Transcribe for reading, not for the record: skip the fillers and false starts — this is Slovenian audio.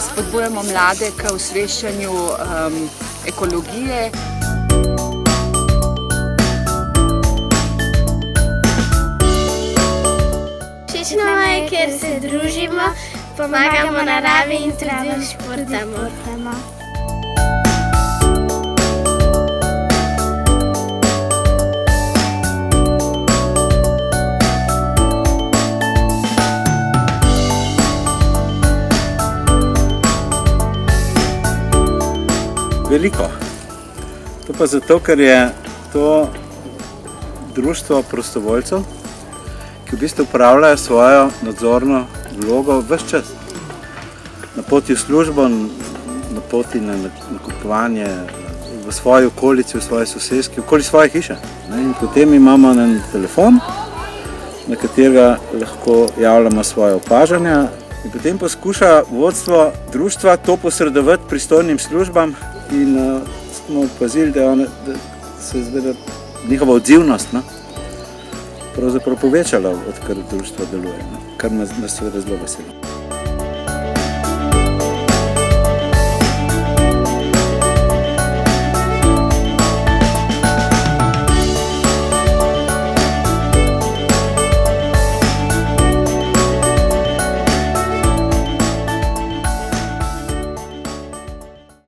spodbujamo mlade k osveščanju ekologije. Všeč nam je, ker se družimo, pomagamo naravi in tudi športamo. Veliko. To pa zato, ker je to društvo prostovoljcev, ki v bistvu upravljajo svojo nadzorno vlogo ves čas. Na poti v službo, na poti na nakupovanje v svoji okolici, v svoji soseski, okoli svoje hiše. In potem imamo en telefon, na katerega lahko javljamo svoje opažanja in potem poskuša vodstvo društva to posredovati pristojnim službam in smo opazili, da se je njihova odzivnost pravzaprav povečala, odkar društvo deluje, kar nas seveda zelo veseli.